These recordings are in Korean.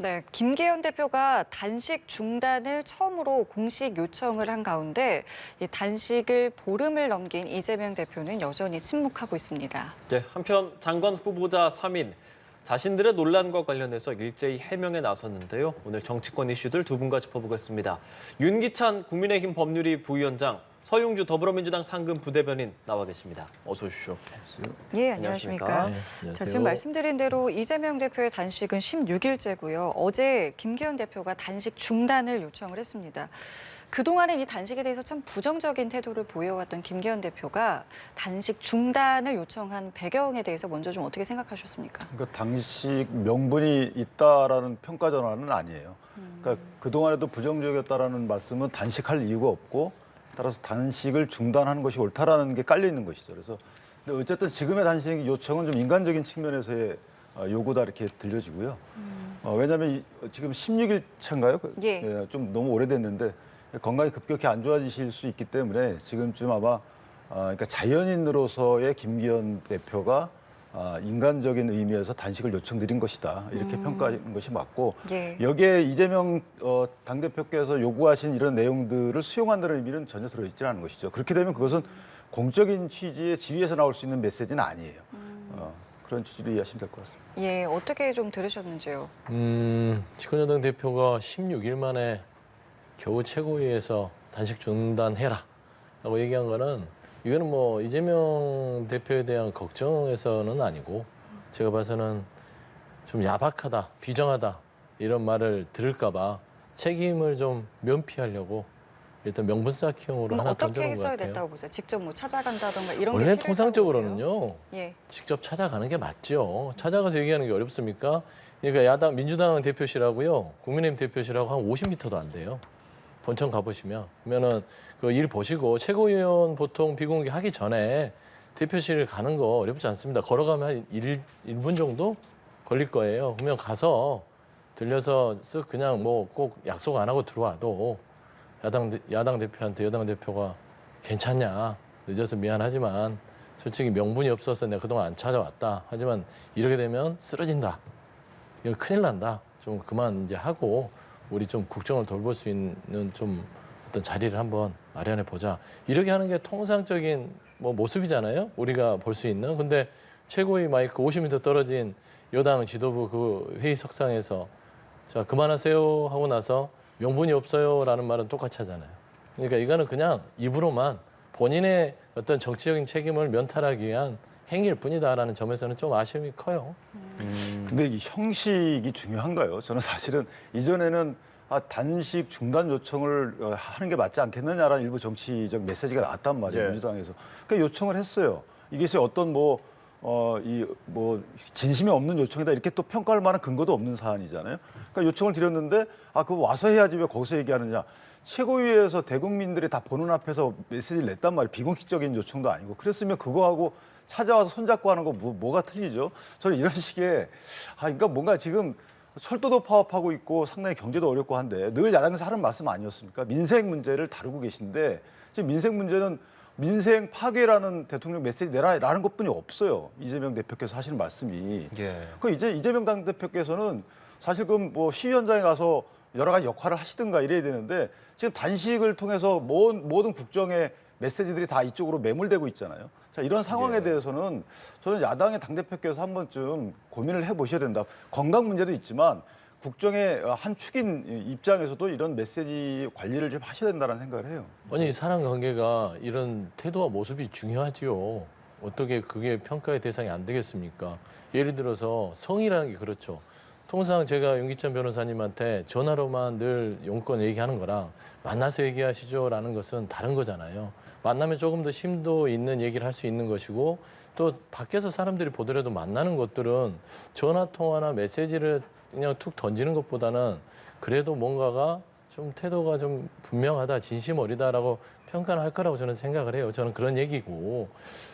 네, 김계현 대표가 단식 중단을 처음으로 공식 요청을 한 가운데 이 단식을 보름을 넘긴 이재명 대표는 여전히 침묵하고 있습니다. 네, 한편 장관 후보자 3인 자신들의 논란과 관련해서 일제히 해명에 나섰는데요. 오늘 정치권 이슈들 두 분과 짚어보겠습니다. 윤기찬 국민의힘 법률위 부위원장, 서용주 더불어민주당 상근 부대변인 나와 계십니다. 어서 오십시오. 예, 안녕하십니까. 안녕하십니까. 자, 지금 말씀드린 대로 이재명 대표의 단식은 16일째고요. 어제 김계현 대표가 단식 중단을 요청을 했습니다. 그동안은 이 단식에 대해서 참 부정적인 태도를 보여왔던 김계현 대표가 단식 중단을 요청한 배경에 대해서 먼저 좀 어떻게 생각하셨습니까? 그러니까 단식 명분이 있다라는 평가 전환은 아니에요. 그러니까 그동안에도 부정적이었다라는 말씀은 단식할 이유가 없고 따라서 단식을 중단하는 것이 옳다라는 게 깔려 있는 것이죠. 그래서 근데 어쨌든 지금의 단식 요청은 좀 인간적인 측면에서의 요구다 이렇게 들려지고요. 왜냐하면 지금 16일 차인가요? 예. 좀 너무 오래됐는데 건강이 급격히 안 좋아지실 수 있기 때문에 지금쯤 아마 그러니까 자연인으로서의 김기현 대표가 인간적인 의미에서 단식을 요청드린 것이다. 이렇게 평가하는 것이 맞고 예. 여기에 이재명 당대표께서 요구하신 이런 내용들을 수용한다는 의미는 전혀 들어있지 않은 것이죠. 그렇게 되면 그것은 공적인 취지의 지위에서 나올 수 있는 메시지는 아니에요. 그런 취지로 이해하시면 될 것 같습니다. 예, 어떻게 좀 들으셨는지요? 집권여당 대표가 16일 만에 겨우 최고위에서 단식 중단해라 라고 얘기한 거는 이거는 뭐 이재명 대표에 대한 걱정에서는 아니고 제가 봐서는 좀 야박하다, 비정하다 이런 말을 들을까 봐 책임을 좀 면피하려고 일단 명분 쌓기용으로 그럼 하나 어떻게 던져놓은 것 했어야 같아요. 됐다고 보세요? 직접 뭐 찾아간다던가 이런 게 원래 필요했다고 보세요? 통상적으로는요. 예. 직접 찾아가는 게 맞죠. 찾아가서 얘기하는 게 어렵습니까? 그러니까 민주당 대표실하고요. 국민의힘 대표실하고 한 50m도 안 돼요. 본청 가보시면. 그러면은 그 일 보시고 최고위원 보통 비공개 하기 전에 대표실 가는 거 어렵지 않습니다. 걸어가면 한 1분 정도 걸릴 거예요. 그러면 가서 들려서 쓱 그냥 뭐 꼭 약속 안 하고 들어와도 야당 대표한테 여당 대표가 괜찮냐. 늦어서 미안하지만 솔직히 명분이 없어서 내가 그동안 안 찾아왔다. 하지만 이렇게 되면 쓰러진다. 이거 큰일 난다. 좀 그만 이제 하고 우리 좀 국정을 돌볼 수 있는 좀 어떤 자리를 한번 마련해 보자. 이렇게 하는 게 통상적인 뭐 모습이잖아요. 우리가 볼 수 있는. 근데 최고위 마이크 50m 떨어진 여당 지도부 그 회의석상에서 자 그만하세요 하고 나서 명분이 없어요라는 말은 똑같이 하잖아요. 그러니까 이거는 그냥 입으로만 본인의 어떤 정치적인 책임을 면탈하기 위한 행위일 뿐이다라는 점에서는 좀 아쉬움이 커요. 근데 이 형식이 중요한가요? 저는 사실은 이전에는 단식 중단 요청을 하는 게 맞지 않겠느냐라는 일부 정치적 메시지가 나왔단 말이에요. 예. 민주당에서. 그러니까 요청을 했어요. 이것이 어떤 진심이 없는 요청이다 이렇게 또 평가할 만한 근거도 없는 사안이잖아요. 그러니까 요청을 드렸는데 그거 와서 해야지 왜 거기서 얘기하느냐. 최고위에서 대국민들이 다 보는 앞에서 메시지를 냈단 말이에요. 비공식적인 요청도 아니고. 그랬으면 그거하고 찾아와서 손잡고 하는 거 뭐가 틀리죠? 저는 이런 식의 그러니까 뭔가 지금 철도도 파업하고 있고 상당히 경제도 어렵고 한데 늘 야당에서 하는 말씀 아니었습니까? 민생 문제를 다루고 계신데 지금 민생 문제는 민생 파괴라는 대통령 메시지 내라라는 것뿐이 없어요. 이재명 대표께서 하시는 말씀이. 예. 그 이제 이재명 당대표께서는 사실 그 시위 현장에 가서 여러 가지 역할을 하시든가 이래야 되는데 지금 단식을 통해서 모든 국정의 메시지들이 다 이쪽으로 매몰되고 있잖아요. 자, 이런 상황에 대해서는 저는 야당의 당대표께서 한 번쯤 고민을 해보셔야 된다. 건강 문제도 있지만 국정의 한 축인 입장에서도 이런 메시지 관리를 좀 하셔야 된다는 생각을 해요. 아니 사람 관계가 이런 태도와 모습이 중요하지요. 어떻게 그게 평가의 대상이 안 되겠습니까? 예를 들어서 성이라는 게 그렇죠. 통상 제가 윤기찬 변호사님한테 전화로만 늘 용건 얘기하는 거랑 만나서 얘기하시죠라는 것은 다른 거잖아요. 만나면 조금 더 심도 있는 얘기를 할 수 있는 것이고 또 밖에서 사람들이 보더라도 만나는 것들은 전화 통화나 메시지를 그냥 툭 던지는 것보다는 그래도 뭔가가 좀 태도가 좀 분명하다, 진심 어리다라고 평가를 할 거라고 저는 생각을 해요. 저는 그런 얘기고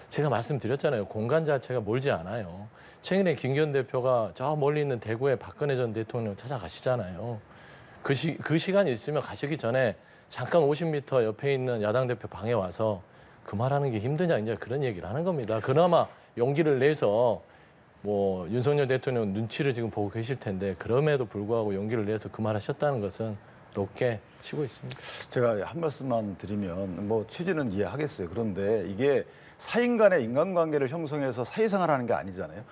제가 말씀드렸잖아요. 공간 자체가 멀지 않아요. 최근에 김기현 대표가 저 멀리 있는 대구에 박근혜 전 대통령 찾아가시잖아요. 그 시간이 있으면 가시기 전에 잠깐 50m 옆에 있는 야당 대표 방에 와서 그 말하는 게 힘드냐 이제 그런 얘기를 하는 겁니다. 그나마 용기를 내서 뭐 윤석열 대통령 눈치를 지금 보고 계실 텐데 그럼에도 불구하고 용기를 내서 그 말하셨다는 것은 높게 치고 있습니다. 제가 한 말씀만 드리면 뭐 취지는 이해하겠어요. 그런데 이게 사인 간의 인간관계를 형성해서 사회생활하는 게 아니잖아요.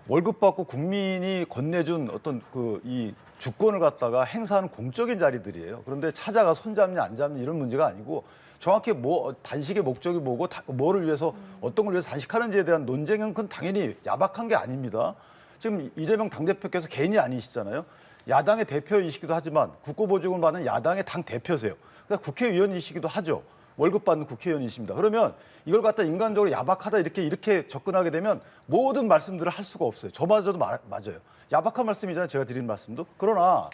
월급 받고 국민이 건네준 어떤 그 이 주권을 갖다가 행사하는 공적인 자리들이에요. 그런데 찾아가 손잡냐 안 잡냐 이런 문제가 아니고 정확히 뭐 단식의 목적이 뭐고 뭐를 위해서 어떤 걸 위해서 단식하는지에 대한 논쟁은 그건 당연히 야박한 게 아닙니다. 지금 이재명 당대표께서 개인이 아니시잖아요. 야당의 대표이시기도 하지만 국고보직을 받는 야당의 당 대표세요. 그러니까 국회의원이시기도 하죠. 월급 받는 국회의원이십니다. 그러면 이걸 갖다 인간적으로 야박하다 이렇게 접근하게 되면 모든 말씀들을 할 수가 없어요. 저마저도 맞아요. 야박한 말씀이잖아요. 제가 드리는 말씀도. 그러나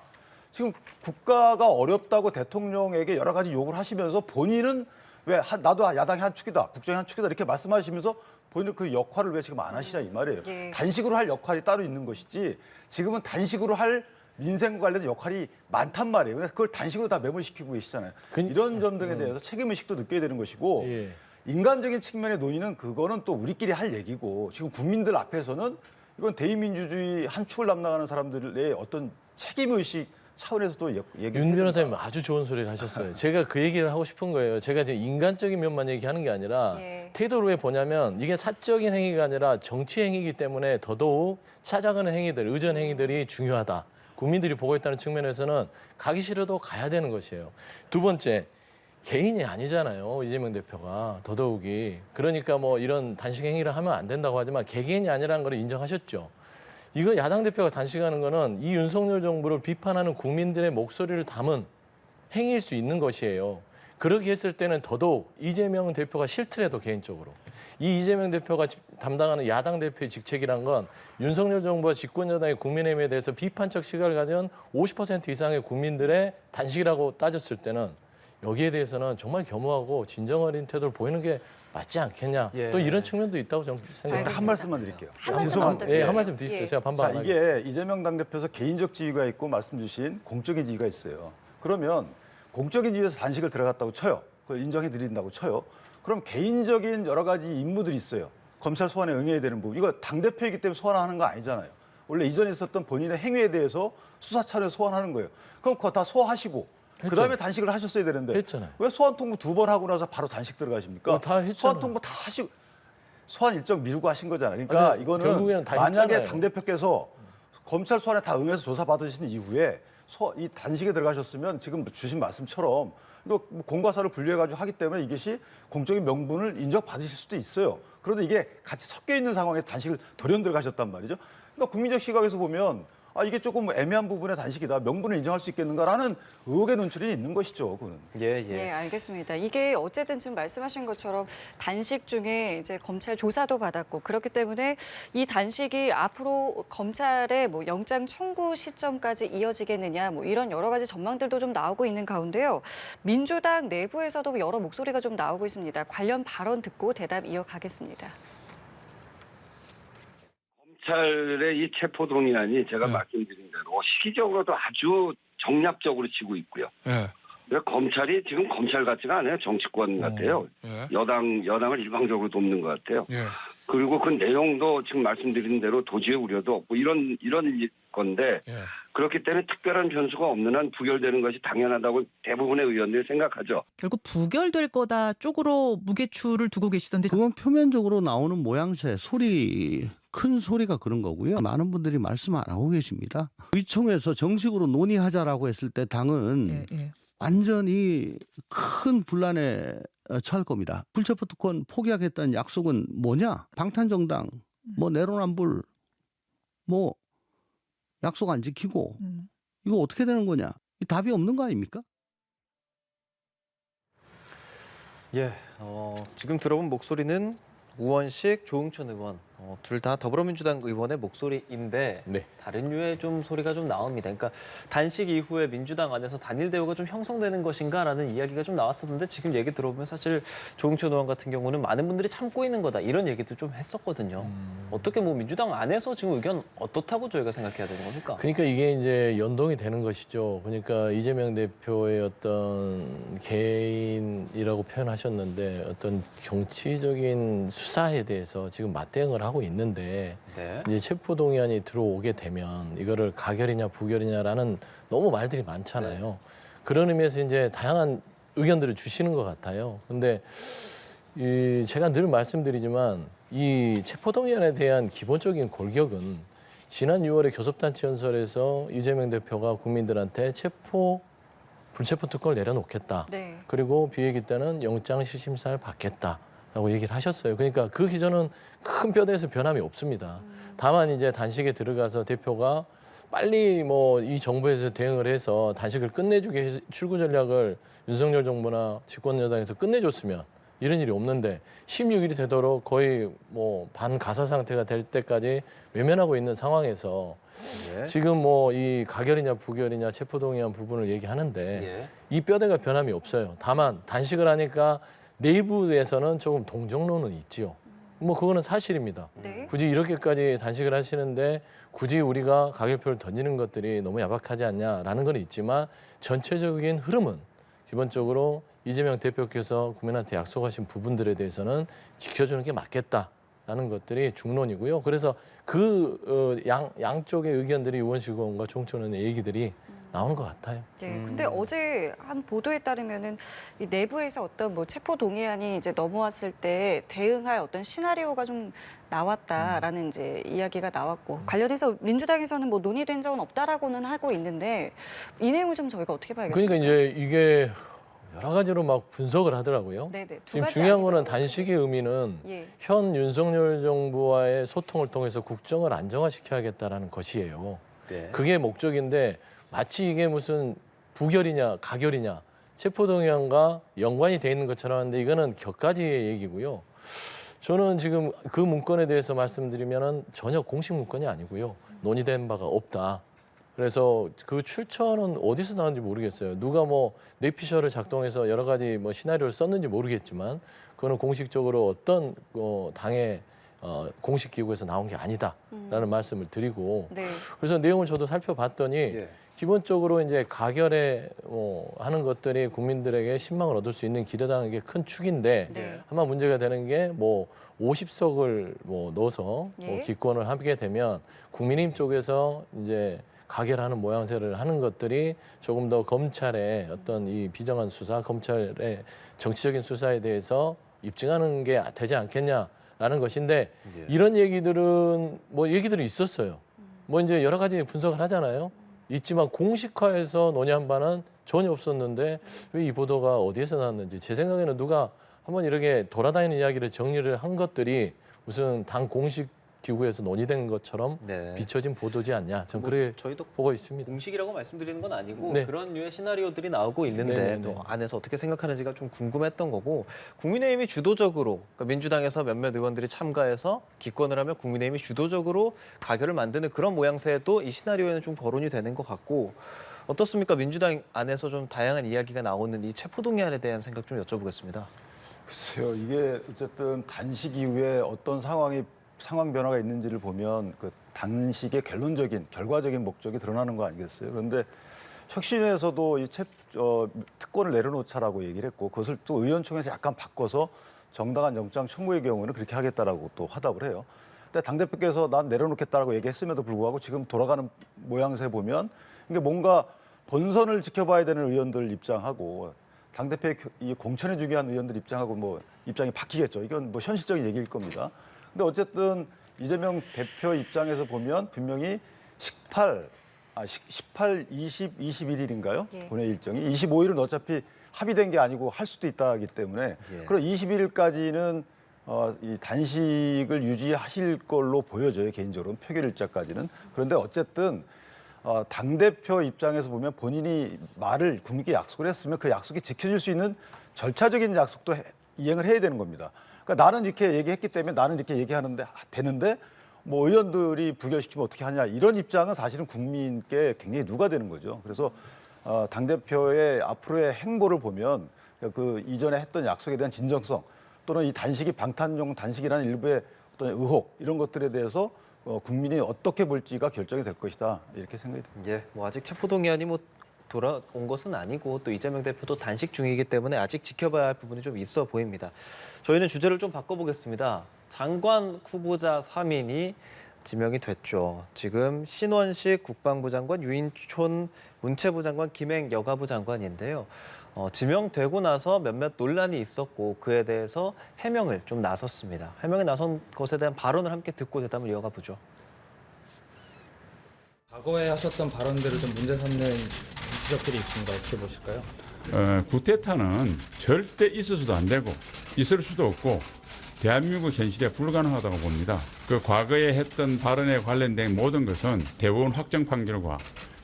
지금 국가가 어렵다고 대통령에게 여러 가지 요구를 하시면서 본인은 왜 나도 야당의 한 축이다, 국정의 한 축이다 이렇게 말씀하시면서 본인은 그 역할을 왜 지금 안 하시냐 이 말이에요. 예. 단식으로 할 역할이 따로 있는 것이지 지금은 단식으로 할 민생 관련된 역할이 많단 말이에요. 근데 그걸 단식으로 다 매몰시키고 계시잖아요. 이런 점 등에 대해서 책임의식도 느껴야 되는 것이고 예. 인간적인 측면의 논의는 그거는 또 우리끼리 할 얘기고 지금 국민들 앞에서는 이건 대의민주주의 한 축을 담당하는 사람들의 어떤 책임의식 차원에서도 얘기를 윤 변호사님 아주 좋은 소리를 하셨어요. 제가 그 얘기를 하고 싶은 거예요. 제가 이제 인간적인 면만 얘기하는 게 아니라 예. 태도를 왜 보냐면 이게 사적인 행위가 아니라 정치 행위이기 때문에 더더욱 찾아가는 행위들, 의전 행위들이 중요하다. 국민들이 보고 있다는 측면에서는 가기 싫어도 가야 되는 것이에요. 두 번째, 개인이 아니잖아요. 이재명 대표가 더더욱이. 그러니까 뭐 이런 단식 행위를 하면 안 된다고 하지만 개개인이 아니라는 걸 인정하셨죠. 이거 야당 대표가 단식하는 거는 이 윤석열 정부를 비판하는 국민들의 목소리를 담은 행위일 수 있는 것이에요. 그렇게 했을 때는 더더욱 이재명 대표가 싫더라도 개인적으로 이 이재명 대표가 담당하는 야당 대표의 직책이란 건 윤석열 정부와 집권 여당의 국민의힘에 대해서 비판적 시각을 가진 50% 이상의 국민들의 단식이라고 따졌을 때는 여기에 대해서는 정말 겸허하고 진정 어린 태도를 보이는 게 맞지 않겠냐. 예. 또 이런 측면도 있다고 저는 생각합니다. 한 말씀만 드릴게요. 한 말씀만 죄송한데. 부탁드려요. 예, 한 말씀 드십시오. 예. 제가 반박 자, 안 하겠습니다. 이게 이재명 당대표에서 개인적 지위가 있고 말씀 주신 공적인 지위가 있어요. 그러면 공적인 지위에서 단식을 들어갔다고 쳐요. 그걸 인정해 드린다고 쳐요. 그럼 개인적인 여러 가지 임무들이 있어요. 검찰 소환에 응해야 되는 부분. 이거 당대표이기 때문에 소환하는 거 아니잖아요. 원래 이전에 있었던 본인의 행위에 대해서 수사 차원에서 소환하는 거예요. 그럼 그거 다 소화하시고 그다음에 단식을 하셨어야 되는데 했잖아요. 왜 소환 통보 2번 하고 나서 바로 단식 들어가십니까? 다 했잖아요. 소환 통보 다 하시고 소환 일정 미루고 하신 거잖아요. 그러니까 아니, 이거는 결국에는 다 만약에 했잖아요. 당대표께서 검찰 소환에 다 응해서 조사 받으신 이후에 이 단식에 들어가셨으면 지금 주신 말씀처럼 이거 뭐 공과사를 분리해가지고 하기 때문에 이것이 공적인 명분을 인정받으실 수도 있어요. 그런데 이게 같이 섞여 있는 상황에서 단식을 돌연 들어가셨단 말이죠. 그러니까 국민적 시각에서 보면 이게 조금 애매한 부분의 단식이다. 명분을 인정할 수 있겠는가라는 의혹의 논출이 있는 것이죠. 그거는. 예, 알겠습니다. 이게 어쨌든 지금 말씀하신 것처럼 단식 중에 이제 검찰 조사도 받았고 그렇기 때문에 이 단식이 앞으로 검찰의 뭐 영장 청구 시점까지 이어지겠느냐 뭐 이런 여러 가지 전망들도 좀 나오고 있는 가운데요. 민주당 내부에서도 여러 목소리가 좀 나오고 있습니다. 관련 발언 듣고 대답 이어가겠습니다. 검찰의 이 체포동의안이 제가 말씀드린 대로 시기적으로도 아주 정략적으로 치고 있고요. 왜 검찰이 지금 검찰 같지가 않아요. 정치권 같아요. 여당을 일방적으로 돕는 것 같아요. 그리고 그 내용도 지금 말씀드린 대로 도지의 우려도 없고 이런 건데 그렇기 때문에 특별한 변수가 없는 한 부결되는 것이 당연하다고 대부분의 의원들이 생각하죠. 결국 부결될 거다 쪽으로 무게추를 두고 계시던데 그건 표면적으로 나오는 모양새, 큰 소리가 그런 거고요. 많은 분들이 말씀 안 하고 계십니다. 의총에서 정식으로 논의하자라고 했을 때 당은 완전히 큰 분란에 처할 겁니다. 불체포특권 포기하겠다는 약속은 뭐냐? 방탄정당, 뭐 내로남불, 뭐 약속 안 지키고 이거 어떻게 되는 거냐? 이 답이 없는 거 아닙니까? 예, 지금 들어본 목소리는 우원식, 조응천 의원 둘 다 더불어민주당 의원의 목소리인데 네. 다른 류의 좀 소리가 좀 나옵니다. 그러니까 단식 이후에 민주당 안에서 단일 대우가 좀 형성되는 것인가라는 이야기가 좀 나왔었는데 지금 얘기 들어보면 사실 조응천 의원 같은 경우는 많은 분들이 참고 있는 거다 이런 얘기도 좀 했었거든요. 어떻게 뭐 민주당 안에서 지금 의견 어떻다고 저희가 생각해야 되는 겁니까? 그러니까 이게 이제 연동이 되는 것이죠. 그러니까 이재명 대표의 어떤 개인이라고 표현하셨는데 어떤 정치적인 수사에 대해서 지금 맞대응을 하고 있는데 네. 이제 체포동의안이 들어오게 되면 이거를 가결이냐 부결이냐라는 너무 말들이 많잖아요. 그런 의미에서 이제 다양한 의견들을 주시는 것 같아요. 근데 제가 늘 말씀드리지만 이 체포동의안에 대한 기본적인 골격은 지난 6월에 교섭단체 연설에서 이재명 대표가 국민들한테 불체포 특권을 내려놓겠다. 네. 그리고 비회기 때는 영장실심사를 받겠다라고 얘기를 하셨어요. 그러니까 그 기조는 큰 뼈대에서 변함이 없습니다. 다만 이제 단식에 들어가서 대표가 빨리 뭐 이 정부에서 대응을 해서 단식을 끝내주게 출구 전략을 윤석열 정부나 집권 여당에서 끝내줬으면 이런 일이 없는데 16일이 되도록 거의 뭐 반가사 상태가 될 때까지 외면하고 있는 상황에서 예. 지금 뭐 이 가결이냐 부결이냐 체포동의안 부분을 얘기하는데 예. 이 뼈대가 변함이 없어요. 다만 단식을 하니까 내부에서는 조금 동정론은 있지요. 뭐 그거는 사실입니다. 네. 굳이 이렇게까지 단식을 하시는데 굳이 우리가 가결표를 던지는 것들이 너무 야박하지 않냐라는 건 있지만 전체적인 흐름은 기본적으로 이재명 대표께서 국민한테 약속하신 부분들에 대해서는 지켜주는 게 맞겠다라는 것들이 중론이고요. 그래서 양쪽의 의견들이 의원실의원과 총천원의 얘기들이 나오는 것 같아요. 네, 근데 어제 한 보도에 따르면은 이 내부에서 어떤 뭐 체포 동의안이 이제 넘어왔을 때 대응할 어떤 시나리오가 좀 나왔다라는 이제 이야기가 나왔고 관련해서 민주당에서는 뭐 논의된 적은 없다라고는 하고 있는데 이 내용을 좀 저희가 어떻게 봐야겠습니까? 그러니까 이제 이게 여러 가지로 막 분석을 하더라고요. 네네. 두 지금 가지 중요한 거는 아니더라고요. 단식의 의미는 예. 현 윤석열 정부와의 소통을 통해서 국정을 안정화시켜야겠다라는 것이에요. 네. 그게 목적인데 마치 이게 무슨 부결이냐 가결이냐 체포동의안과 연관이 돼 있는 것처럼 하는데 이거는 격가지의 얘기고요. 저는 지금 그 문건에 대해서 말씀드리면은 전혀 공식 문건이 아니고요. 논의된 바가 없다. 그래서 그 출처는 어디서 나왔는지 모르겠어요. 누가 뭐 뇌피셜을 작동해서 여러 가지 뭐 시나리오를 썼는지 모르겠지만 그거는 공식적으로 어떤 당의 공식 기구에서 나온 게 아니다라는 말씀을 드리고 네. 그래서 내용을 저도 살펴봤더니 예. 기본적으로 이제 가결에 하는 것들이 국민들에게 신망을 얻을 수 있는 기대라는 게 큰 축인데 네. 아마 문제가 되는 게 뭐 50석을 뭐 넣어서 예. 기권을 하게 되면 국민의힘 쪽에서 이제 가결하는 모양새를 하는 것들이 조금 더 검찰의 어떤 이 비정한 수사, 검찰의 정치적인 수사에 대해서 입증하는 게 되지 않겠냐라는 것인데 예. 이런 얘기들은 뭐 얘기들이 있었어요. 뭐 이제 여러 가지 분석을 하잖아요. 있지만 공식화해서 논의한 바는 전혀 없었는데 왜 이 보도가 어디에서 나왔는지 제 생각에는 누가 한번 이렇게 돌아다니는 이야기를 정리를 한 것들이 무슨 당 공식 기구에서 논의된 것처럼 네. 비춰진 보도지 않냐. 저는 뭐 그렇게 저희도 보고 있습니다. 공식이라고 말씀드리는 건 아니고 네. 그런 류의 시나리오들이 나오고 있는데 네네네. 또 안에서 어떻게 생각하는지가 좀 궁금했던 거고 국민의힘이 주도적으로 그러니까 민주당에서 몇몇 의원들이 참가해서 기권을 하면 국민의힘이 주도적으로 가결을 만드는 그런 모양새도 이 시나리오에는 좀 거론이 되는 것 같고 어떻습니까? 민주당 안에서 좀 다양한 이야기가 나오는 이 체포동의안에 대한 생각 좀 여쭤보겠습니다. 글쎄요, 이게 어쨌든 단식 이후에 어떤 상황 변화가 있는지를 보면 그 단식의 결과적인 목적이 드러나는 거 아니겠어요? 그런데 혁신에서도 이 특권을 내려놓자라고 얘기를 했고 그것을 또 의원총회에서 약간 바꿔서 정당한 영장 청구의 경우는 그렇게 하겠다라고 또 화답을 해요. 근데 당대표께서 난 내려놓겠다라고 얘기했음에도 불구하고 지금 돌아가는 모양새 보면 이게 뭔가 본선을 지켜봐야 되는 의원들 입장하고 당대표의 이 공천에 중요한 의원들 입장하고 뭐 입장이 바뀌겠죠. 이건 뭐 현실적인 얘기일 겁니다. 근데 어쨌든 이재명 대표 입장에서 보면 분명히 18, 20, 21일인가요? 예. 본회 일정이 25일은 어차피 합의된 게 아니고 할 수도 있다기 때문에 예. 그럼 21일까지는 이 단식을 유지하실 걸로 보여져요. 개인적으로는 표결 일자까지는. 그런데 어쨌든 당대표 입장에서 보면 본인이 말을 국민께 약속을 했으면 그 약속이 지켜질 수 있는 절차적인 약속도 이행을 해야 되는 겁니다. 그러니까 나는 이렇게 얘기했기 때문에 나는 이렇게 얘기하는데 되는데 뭐 의원들이 부결시키면 어떻게 하냐 이런 입장은 사실은 국민께 굉장히 누가되는 거죠. 그래서 당대표의 앞으로의 행보를 보면 그 이전에 했던 약속에 대한 진정성 또는 이 단식이 방탄용 단식이라는 일부의 어떤 의혹 이런 것들에 대해서 국민이 어떻게 볼지가 결정이 될 것이다 이렇게 생각이 듭니다. 예, 뭐 아직 체포동의안이 뭐 돌아온 것은 아니고 또 이재명 대표도 단식 중이기 때문에 아직 지켜봐야 할 부분이 좀 있어 보입니다. 저희는 주제를 좀 바꿔보겠습니다. 장관 후보자 3인이 지명이 됐죠. 지금 신원식 국방부 장관, 유인촌 문체부 장관, 김행 여가부 장관인데요. 지명되고 나서 몇몇 논란이 있었고 그에 대해서 해명을 좀 나섰습니다. 해명에 나선 것에 대한 발언을 함께 듣고 대담을 이어가 보죠. 과거에 하셨던 발언들을 좀 문제 삼는 지적들이 있습니다. 어떻게 보실까요? 쿠데타는 절대 있어서도 안 되고 있을 수도 없고 대한민국 현실에 불가능하다고 봅니다. 그 과거에 했던 발언에 관련된 모든 것은 대법원 확정 판결과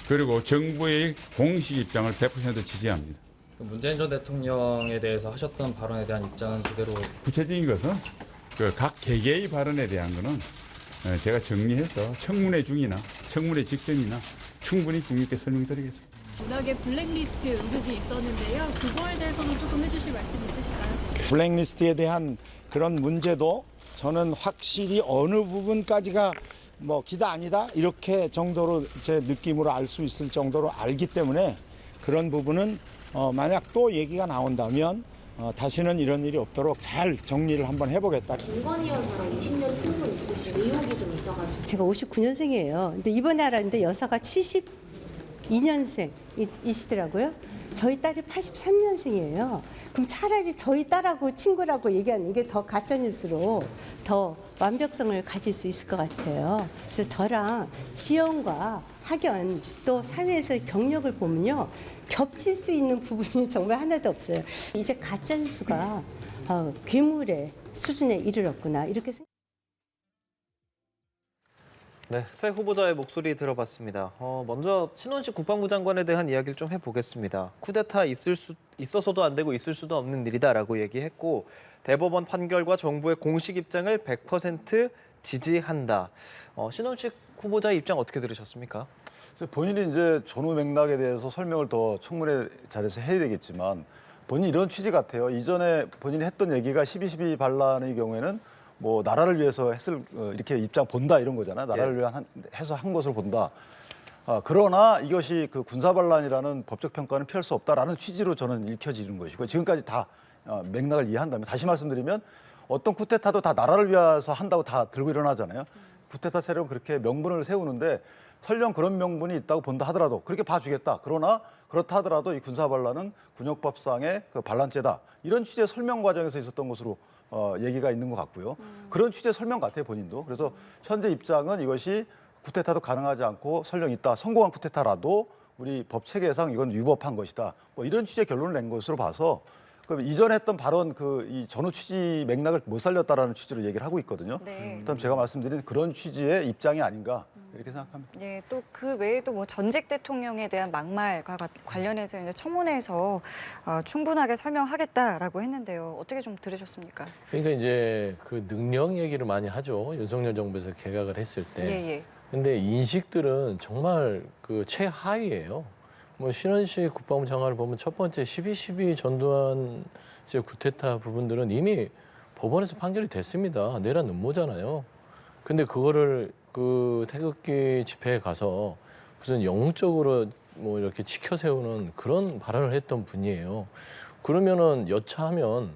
그리고 정부의 공식 입장을 100% 지지합니다. 문재인 전 대통령에 대해서 하셨던 발언에 대한 입장은 그대로 구체적인 것은 그 각 개개의 발언에 대한 것은 제가 정리해서 청문회 중이나 청문회 직전이나 충분히 국민께 설명드리겠습니다. 워낙에 블랙리스트 의혹이 있었는데요. 그거에 대해서는 조금 해주실 말씀 있으실까요? 블랙리스트에 대한 그런 문제도 저는 확실히 어느 부분까지가 뭐 기다 아니다 이렇게 정도로 제 느낌으로 알 수 있을 정도로 알기 때문에 그런 부분은 만약 또 얘기가 나온다면 다시는 이런 일이 없도록 잘 정리를 한번 해보겠다. 김건희 여사랑 20년 친분 있으시고 의혹이 좀 있어가지고. 제가 59년생이에요. 근데 이번에 알았는데 여사가 72년생이시더라고요. 저희 딸이 83년생이에요. 그럼 차라리 저희 딸하고 친구라고 얘기하는 이게 더 가짜뉴스로 더 완벽성을 가질 수 있을 것 같아요. 그래서 저랑 지연과 학연 또 사회에서 경력을 보면요. 겹칠 수 있는 부분이 정말 하나도 없어요. 이제 가짜뉴스가 괴물의 수준에 이르렀구나 이렇게 생각합니다. 네, 새 후보자의 목소리 들어봤습니다. 먼저 신원식 국방부 장관에 대한 이야기를 좀 해보겠습니다. 쿠데타 있어서도 안 되고 있을 수도 없는 일이다라고 얘기했고 대법원 판결과 정부의 공식 입장을 100% 지지한다. 신원식 후보자의 입장 어떻게 들으셨습니까? 그래서 본인이 이제 전후 맥락에 대해서 설명을 더 청문회 자리에서 해야 되겠지만 본인이 이런 취지 같아요. 이전에 본인이 했던 얘기가 12.12 반란의 경우에는 뭐 나라를 위해서 이렇게 입장 본다 이런 거잖아. 나라를 위한 해서 한 것을 본다. 그러나 이것이 그 군사 반란이라는 법적 평가는 피할 수 없다라는 취지로 저는 읽혀지는 것이고 지금까지 다 맥락을 이해한다면 다시 말씀드리면 어떤 쿠데타도 다 나라를 위해서 한다고 다 들고 일어나잖아요. 쿠데타 세력은 그렇게 명분을 세우는데 설령 그런 명분이 있다고 본다 하더라도 그렇게 봐주겠다. 그러나 그렇다 하더라도 이 군사 반란은 군역법상의 그 반란죄다. 이런 취지의 설명 과정에서 있었던 것으로 얘기가 있는 것 같고요. 그런 취지의 설명 같아요, 본인도. 그래서 현재 입장은 이것이 쿠데타도 가능하지 않고 설령 있다. 성공한 쿠데타라도 우리 법 체계상 이건 위법한 것이다. 뭐 이런 취지의 결론을 낸 것으로 봐서 그 이전에 했던 발언 이 전후 취지 맥락을 못 살렸다라는 취지로 얘기를 하고 있거든요. 네. 일단 제가 말씀드린 그런 취지의 입장이 아닌가 이렇게 생각합니다. 네, 또 그 외에도 뭐 전직 대통령에 대한 막말과 관련해서 이제 청문회에서 충분하게 설명하겠다라고 했는데요. 어떻게 좀 들으셨습니까? 그러니까 이제 그 능력 얘기를 많이 하죠. 윤석열 정부에서 개각을 했을 때. 예. 근데 인식들은 정말 그 최하위예요. 뭐 신원식 국방부 장관을 보면 첫 번째 12.12 전두환 쿠데타 부분들은 이미 법원에서 판결이 됐습니다. 내란 음모잖아요. 근데 그거를 그 태극기 집회에 가서 무슨 영웅적으로 뭐 이렇게 지켜 세우는 그런 발언을 했던 분이에요. 그러면은 여차하면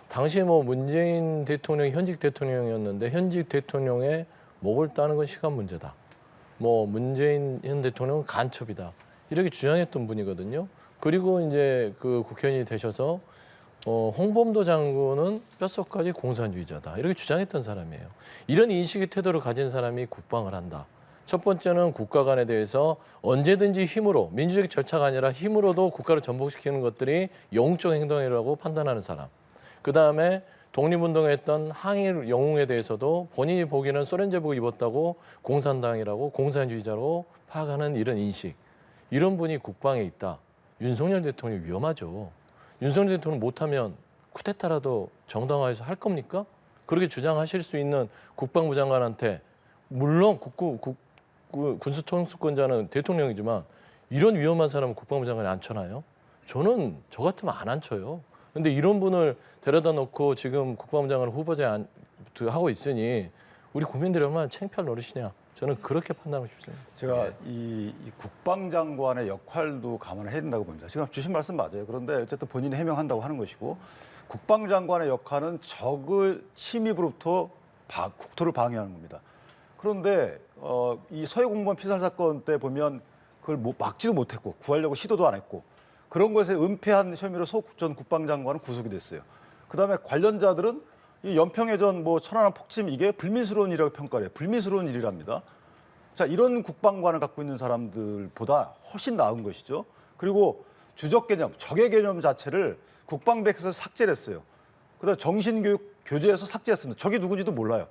당시에 뭐 문재인 대통령이 현직 대통령이었는데 현직 대통령의 목을 따는 건 시간 문제다. 뭐 문재인 현 대통령은 간첩이다. 이렇게 주장했던 분이거든요. 그리고 이제 그 국회의원이 되셔서 홍범도 장군은 뼛속까지 공산주의자다. 이렇게 주장했던 사람이에요. 이런 인식의 태도를 가진 사람이 국방을 한다. 첫 번째는 국가 간에 대해서 언제든지 힘으로, 민주적 절차가 아니라 힘으로도 국가를 전복시키는 것들이 영웅적 행동이라고 판단하는 사람. 그다음에 독립운동했던 항일 영웅에 대해서도 본인이 보기에는 소련 제복 입었다고 공산당이라고 공산주의자로 파악하는 이런 인식. 이런 분이 국방에 있다. 윤석열 대통령이 위험하죠. 윤석열 대통령 못하면 쿠데타라도 정당화해서 할 겁니까? 그렇게 주장하실 수 있는 국방부 장관한테 물론 군수통수권자는 대통령이지만 이런 위험한 사람은 국방부 장관에 앉혀놔요? 저는 저 같으면 안 앉혀요. 근데 이런 분을 데려다 놓고 지금 국방부 장관 후보자에 하고 있으니 우리 국민들이 얼마나 창피할 노릇이냐. 저는 그렇게 판단하고 싶습니다. 제가 이 국방장관의 역할도 감안해야 된다고 봅니다. 지금 주신 말씀 맞아요. 그런데 어쨌든 본인이 해명한다고 하는 것이고 국방장관의 역할은 적의 침입으로부터 국토를 방해하는 겁니다. 그런데 이 서해 공무원 피살 사건 때 보면 그걸 막지도 못했고 구하려고 시도도 안 했고 그런 것에 은폐한 혐의로 소 전 국방장관은 구속이 됐어요. 그다음에 관련자들은 이 연평해전 뭐 천안함 폭침 이게 불미스러운 일이라고 평가를 해요. 불미스러운 일이랍니다. 자, 이런 국방관을 갖고 있는 사람들보다 훨씬 나은 것이죠. 그리고 주적 개념, 적의 개념 자체를 국방백에서 삭제를 했어요. 그다음에 정신교육 교재에서 삭제했습니다. 적이 누군지도 몰라요.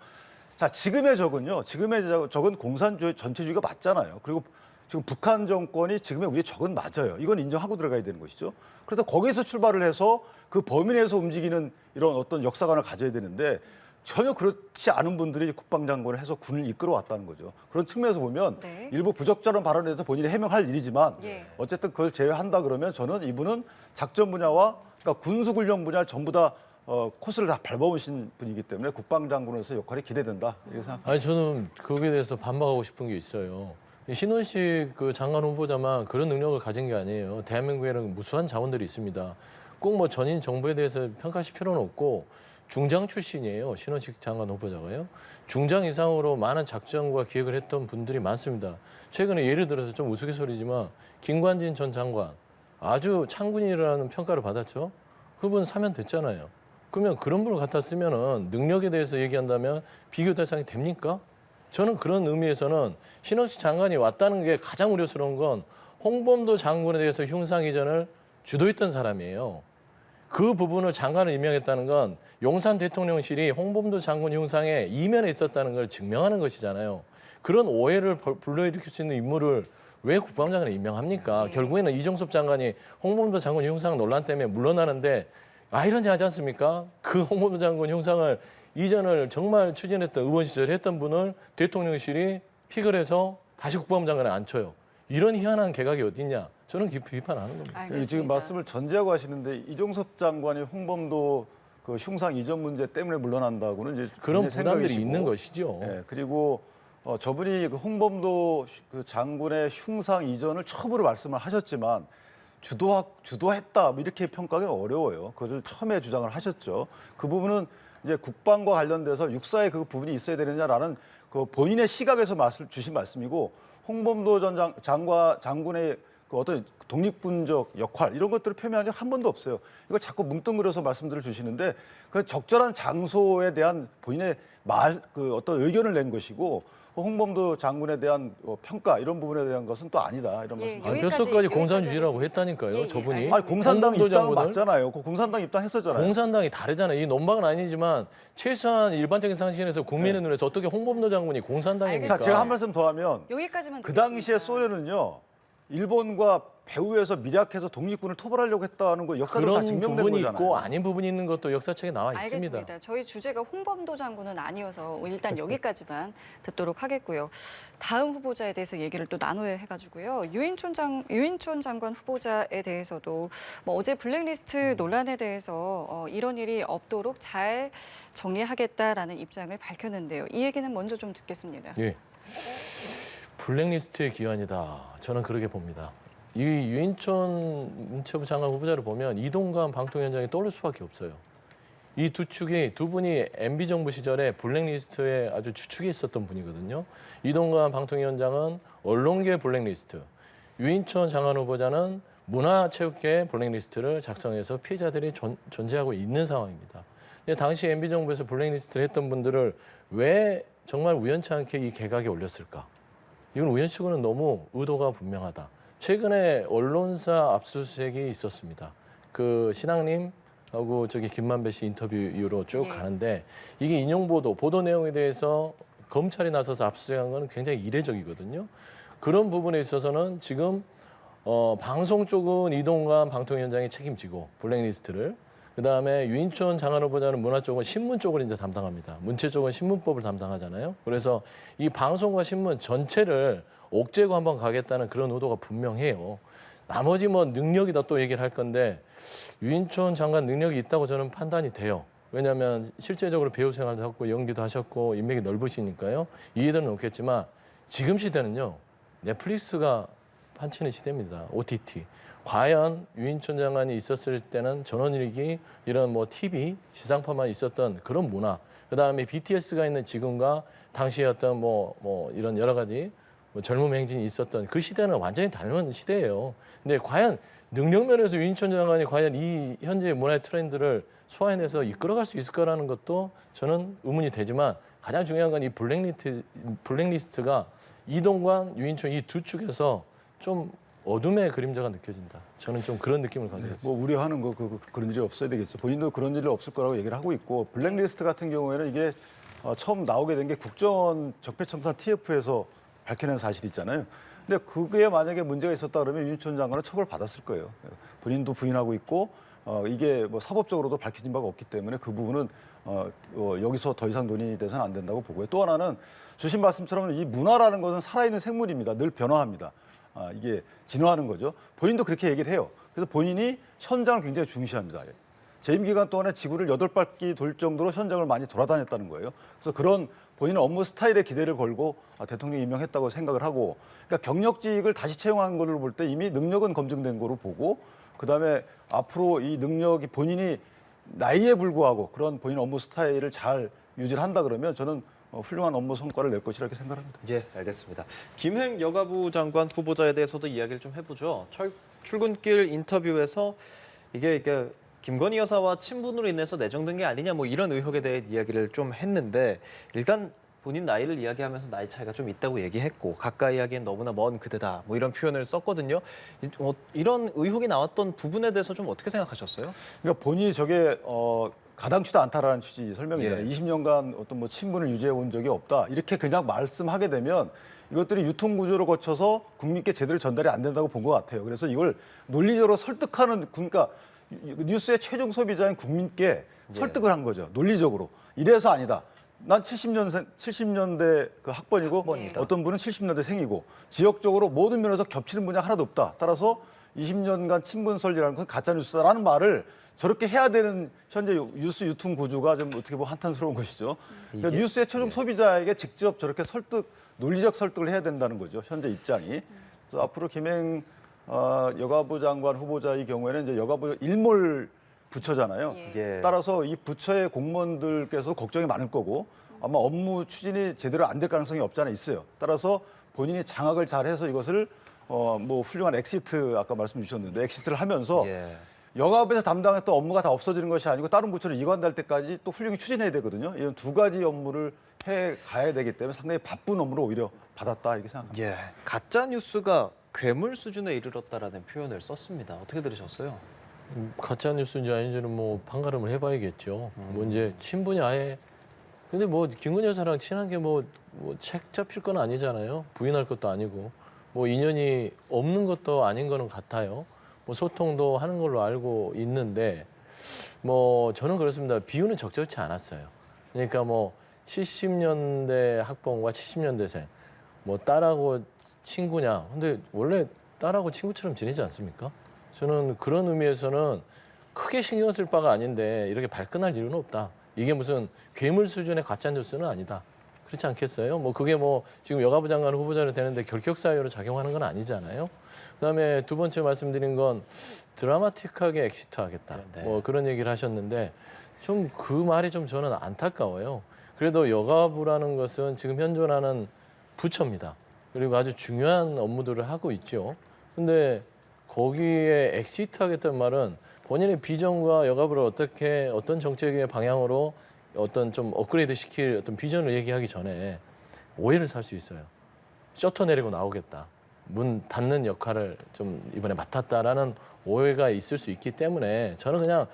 자, 지금의 적은요. 지금의 적은 공산주의 전체주의가 맞잖아요. 그리고 지금 북한 정권이 지금의 우리의 적은 맞아요. 이건 인정하고 들어가야 되는 것이죠. 그래서 거기서 출발을 해서 그 범위 내에서 움직이는 이런 어떤 역사관을 가져야 되는데 전혀 그렇지 않은 분들이 국방장관을 해서 군을 이끌어왔다는 거죠. 그런 측면에서 보면 일부 부적절한 발언에 대해서 본인이 해명할 일이지만 어쨌든 그걸 제외한다 그러면 저는 이분은 작전 분야와 그러니까 군수훈련 분야를 전부 다 코스를 다 밟아오신 분이기 때문에 국방장관으로서 역할이 기대된다 이렇게 생각합니다. 아니 저는 거기에 대해서 반박하고 싶은 게 있어요. 신원식 그 장관 후보자만 그런 능력을 가진 게 아니에요. 대한민국에는 무수한 자원들이 있습니다. 꼭 뭐 전인 정부에 대해서 평가하실 필요는 없고 중장 출신이에요. 신원식 장관 후보자가요. 중장 이상으로 많은 작전과 기획을 했던 분들이 많습니다. 최근에 예를 들어서 좀 우스갯소리지만 김관진 전 장관 아주 창군이라는 평가를 받았죠. 그분 사면됐잖아요. 그러면 그런 분을 갖다 쓰면은 능력에 대해서 얘기한다면 비교 대상이 됩니까? 저는 그런 의미에서는 신원식 장관이 왔다는 게 가장 우려스러운 건 홍범도 장군에 대해서 흉상 이전을 주도했던 사람이에요. 그 부분을 장관을 임명했다는 건 용산 대통령실이 홍범도 장군 흉상에 이면에 있었다는 걸 증명하는 것이잖아요. 그런 오해를 불러일으킬 수 있는 인물을 왜 국방장관을 임명합니까? 결국에는 이종섭 장관이 홍범도 장군 흉상 논란 때문에 물러나는데 아이러니 하지 않습니까? 그 홍범도 장군 흉상을 이전을 정말 추진했던 의원 시절에 했던 분을 대통령실이 픽을 해서 다시 국방장관에 앉혀요. 이런 희한한 개각이 어딨냐? 저는 깊이 비판하는 겁니다. 알겠습니다. 지금 말씀을 전제하고 하시는데 이종섭 장관이 홍범도 그 흉상 이전 문제 때문에 물러난다고는 이제 그런 부담들이 있는 것이죠. 네, 그리고 저분이 그 홍범도 그 장군의 흉상 이전을 처음으로 말씀을 하셨지만 주도했다 뭐 이렇게 평가하기 어려워요. 그것을 처음에 주장을 하셨죠. 그 부분은 이제 국방과 관련돼서 육사에 그 부분이 있어야 되느냐라는 그 본인의 시각에서 주신 말씀이고 홍범도 전 장군의 그 어떤 독립군적 역할 이런 것들을 표명한 적 한 번도 없어요. 이걸 자꾸 뭉뚱그려서 말씀들을 주시는데 그 적절한 장소에 대한 본인의 그 어떤 의견을 낸 것이고 홍범도 장군에 대한 평가 이런 부분에 대한 것은 또 아니다 이런 말씀. 뼛속까지 공산주의라고 했다니까요. 저분이. 아니, 공산당 입당 맞잖아요. 공산당 입당했었잖아요. 공산당이 다르잖아요. 이 논박은 아니지만 최소한 일반적인 상식에서 국민의 눈에서 어떻게 홍범도 장군이 공산당입니까? 자, 제가 한 말씀 더 하면 여기까지만 그 당시에 소련은요. 일본과 배후에서 밀약해서 독립군을 토벌하려고 했다는 거 역사로 다 증명된 부분이 거잖아요. 있고 아닌 부분이 있는 것도 역사책에 나와 알겠습니다. 있습니다. 저희 주제가 홍범도 장군은 아니어서 일단 여기까지만 듣도록 하겠고요. 다음 후보자에 대해서 얘기를 또 나눠야 해가지고요. 유인촌 장관 후보자에 대해서도 뭐 어제 블랙리스트 논란에 대해서 이런 일이 없도록 잘 정리하겠다라는 입장을 밝혔는데요. 이 얘기는 먼저 좀 듣겠습니다. 예. 블랙리스트의 기환이다. 저는 그렇게 봅니다. 이 유인촌 문체부 장관 후보자를 보면 이동관 방통위원장이 떠오를 수밖에 없어요. 이 두 분이 MB 정부 시절에 블랙리스트에 아주 주축에 있었던 분이거든요. 이동관 방통위원장은 언론계 블랙리스트, 유인촌 장관 후보자는 문화체육계 블랙리스트를 작성해서 피해자들이 존재하고 있는 상황입니다. 당시 MB 정부에서 블랙리스트를 했던 분들을 왜 정말 우연치 않게 이 개각에 올렸을까? 이건 우연치고는 너무 의도가 분명하다. 최근에 언론사 압수수색이 있었습니다. 그 신앙님하고 김만배 씨 인터뷰 이후로 쭉 가는데 이게 보도 내용에 대해서 검찰이 나서서 압수수색한 건 굉장히 이례적이거든요. 그런 부분에 있어서는 지금 방송 쪽은 이동관 방통위원장이 책임지고 블랙리스트를 그다음에 유인촌 장관 후보자는 문화 쪽은 신문 쪽을 이제 담당합니다. 문체 쪽은 신문법을 담당하잖아요. 그래서 이 방송과 신문 전체를 옥죄고 한번 가겠다는 그런 의도가 분명해요. 나머지 뭐 능력이다 또 얘기를 할 건데 유인촌 장관 능력이 있다고 저는 판단이 돼요. 왜냐하면 실제적으로 배우 생활도 하고 연기도 하셨고 인맥이 넓으시니까요. 이해도는 없겠지만 지금 시대는요. 넷플릭스가 판치는 시대입니다. OTT. 과연 유인촌 장관이 있었을 때는 전원일기 이런 뭐 TV 지상파만 있었던 그런 문화, 그다음에 BTS가 있는 지금과 당시의 어떤 뭐 이런 여러 가지 뭐 젊은 행진이 있었던 그 시대는 완전히 다른 시대예요. 근데 과연 능력 면에서 유인촌 장관이 과연 이 현재의 문화의 트렌드를 소화해내서 이끌어갈 수 있을까라는 것도 저는 의문이 되지만 가장 중요한 건 이 블랙리스트가 이동관, 유인촌 이 두 축에서 좀 어둠의 그림자가 느껴진다. 저는 좀 그런 느낌을 가져요. 뭐 우려하는 거 그런 일이 없어야 되겠죠. 본인도 그런 일이 없을 거라고 얘기를 하고 있고 블랙리스트 같은 경우에는 이게 처음 나오게 된 게 국정원 적폐청산 TF에서 밝혀낸 사실이 있잖아요. 근데 그게 만약에 문제가 있었다 그러면 유인촌 장관은 처벌 받았을 거예요. 본인도 부인하고 있고 이게 뭐 사법적으로도 밝혀진 바가 없기 때문에 그 부분은 여기서 더 이상 논의돼서는 안 된다고 보고요. 또 하나는 주신 말씀처럼 이 문화라는 것은 살아있는 생물입니다. 늘 변화합니다. 이게 진화하는 거죠. 본인도 그렇게 얘기를 해요. 그래서 본인이 현장을 굉장히 중시합니다. 재임 기간 동안에 지구를 8바퀴 돌 정도로 현장을 많이 돌아다녔다는 거예요. 그래서 그런 본인의 업무 스타일에 기대를 걸고 대통령이 임명했다고 생각을 하고, 그러니까 경력직을 다시 채용한 걸로 볼 때 이미 능력은 검증된 거로 보고, 그다음에 앞으로 이 능력이 본인이 나이에 불구하고 그런 본인 업무 스타일을 잘 유지를 한다 그러면 저는 훌륭한 업무 성과를 낼 것이라고 생각합니다. 예, 알겠습니다. 김행 여가부 장관 후보자에 대해서도 이야기를 좀 해보죠. 출근길 인터뷰에서 이게 김건희 여사와 친분으로 인해서 내정된 게 아니냐 뭐 이런 의혹에 대해 이야기를 좀 했는데, 일단 본인 나이를 이야기하면서 나이 차이가 좀 있다고 얘기했고 가까이 하기엔 너무나 먼 그대다 뭐 이런 표현을 썼거든요. 이런 의혹이 나왔던 부분에 대해서 좀 어떻게 생각하셨어요? 그러니까 본인이 저게 가당치도 않다라는 취지 설명이잖아요. 20년간 어떤 뭐 친분을 유지해 온 적이 없다. 이렇게 그냥 말씀하게 되면 이것들이 유통 구조를 거쳐서 국민께 제대로 전달이 안 된다고 본 것 같아요. 그래서 이걸 논리적으로 설득하는, 그러니까 뉴스의 최종 소비자인 국민께 설득을 한 거죠. 논리적으로. 이래서 아니다. 난 70년대 그 학번이고 어떤 분은 70년대 생이고 지역적으로 모든 면에서 겹치는 분야 하나도 없다. 따라서 20년간 친분설이라는 건 가짜뉴스다라는 말을 저렇게 해야 되는 현재 뉴스 유통 구조가 좀 어떻게 보면 한탄스러운 것이죠. 그러니까 뉴스의 최종 소비자에게 직접 저렇게 논리적 설득을 해야 된다는 거죠. 현재 입장이. 그래서 앞으로 김행 여가부 장관 후보자의 경우에는 이제 여가부 일몰 부처잖아요. 따라서 이 부처의 공무원들께서 걱정이 많을 거고 아마 업무 추진이 제대로 안 될 가능성이 없지 않아 있어요. 따라서 본인이 장악을 잘해서 이것을 뭐 훌륭한 엑시트, 아까 말씀 주셨는데 엑시트를 하면서 여가부에서 담당했던 업무가 다 없어지는 것이 아니고 다른 부처로 이관될 때까지 또 훌륭히 추진해야 되거든요. 이런 두 가지 업무를 해 가야 되기 때문에 상당히 바쁜 업무를 오히려 받았다 이렇게 생각합니다. 가짜 뉴스가 괴물 수준에 이르렀다라는 표현을 썼습니다. 어떻게 들으셨어요? 가짜 뉴스인지 아닌지는 뭐 판가름을 해봐야겠죠. 뭐 이제 친분이 아예, 근데 뭐 김건희 여사랑 친한 게 뭐 책 잡힐 건 아니잖아요. 부인할 것도 아니고 뭐 인연이 없는 것도 아닌 거는 같아요. 뭐 소통도 하는 걸로 알고 있는데 뭐 저는 그렇습니다. 비유는 적절치 않았어요. 그러니까 뭐 70년대 학번과 70년대생 뭐 딸하고 친구냐. 근데 원래 딸하고 친구처럼 지내지 않습니까? 저는 그런 의미에서는 크게 신경 쓸 바가 아닌데 이렇게 발끈할 이유는 없다. 이게 무슨 괴물 수준의 가짜 뉴스는 아니다. 그렇지 않겠어요? 뭐 그게 뭐 지금 여가부 장관 후보자로 되는데 결격 사유로 작용하는 건 아니잖아요. 그다음에 두 번째 말씀드린 건 드라마틱하게 엑시트하겠다. 뭐 그런 얘기를 하셨는데 좀 그 말이 좀 저는 안타까워요. 그래도 여가부라는 것은 지금 현존하는 부처입니다. 그리고 아주 중요한 업무들을 하고 있죠. 근데 거기에 엑시트하겠다는 말은 본인의 비전과 여가부를 어떤 정책의 방향으로 어떤 좀 업그레이드 시킬 어떤 비전을 얘기하기 전에 오해를 살 수 있어요. 셔터 내리고 나오겠다. 문 닫는 역할을 좀 이번에 맡았다라는 오해가 있을 수 있기 때문에 저는 그냥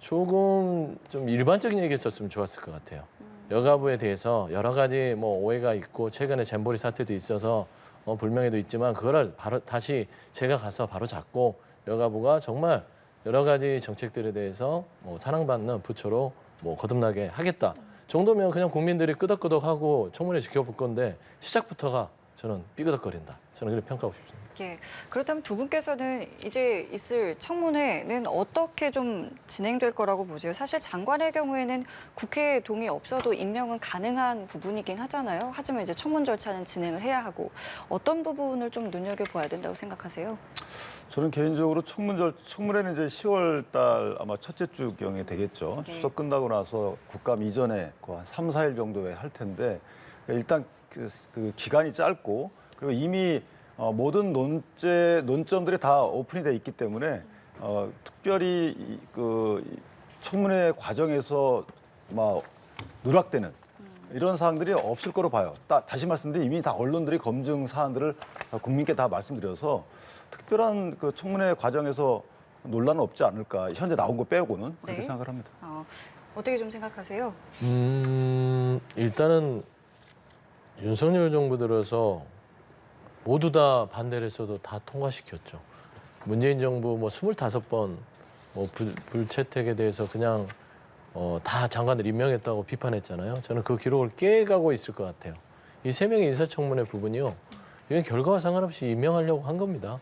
조금 좀 일반적인 얘기했었으면 좋았을 것 같아요. 여가부에 대해서 여러 가지 뭐 오해가 있고 최근에 잼버리 사태도 있어서 불명예도 있지만 그거를 바로 다시 제가 가서 바로 잡고 여가부가 정말 여러 가지 정책들에 대해서 뭐 사랑받는 부처로 뭐 거듭나게 하겠다 정도면 그냥 국민들이 끄덕끄덕하고 청문회 지켜볼 건데 시작부터가 저는 삐그덕거린다. 저는 그렇게 평가하고 싶습니다. 예. 그렇다면 두 분께서는 이제 있을 청문회는 어떻게 좀 진행될 거라고 보세요? 사실 장관의 경우에는 국회 동의 없어도 임명은 가능한 부분이긴 하잖아요. 하지만 이제 청문 절차는 진행을 해야 하고 어떤 부분을 좀 눈여겨봐야 된다고 생각하세요? 저는 개인적으로 청문회는 이제 10월 달 아마 첫째 주경에 되겠죠. 네. 추석 끝나고 나서 국감 이전에 한 3, 4일 정도에 할 텐데 일단 그 기간이 짧고 그리고 이미 모든 논점들이 다 오픈이 돼 있기 때문에 특별히 그 청문회 과정에서 막 누락되는 이런 사항들이 없을 거로 봐요. 다시 말씀드리면 이미 다 언론들이 검증 사안들을 국민께 다 말씀드려서 특별한 그 청문회 과정에서 논란은 없지 않을까. 현재 나온 거 빼고는 그렇게 네. 생각을 합니다. 어떻게 좀 생각하세요? 일단은 윤석열 정부 들어서 모두 다 반대를 했어도 다 통과시켰죠. 문재인 정부 뭐 25번 뭐 불채택에 대해서 그냥 다 장관들 임명했다고 비판했잖아요. 저는 그 기록을 깨가고 있을 것 같아요. 이 3명의 인사청문회 부분이요. 이건 결과와 상관없이 임명하려고 한 겁니다.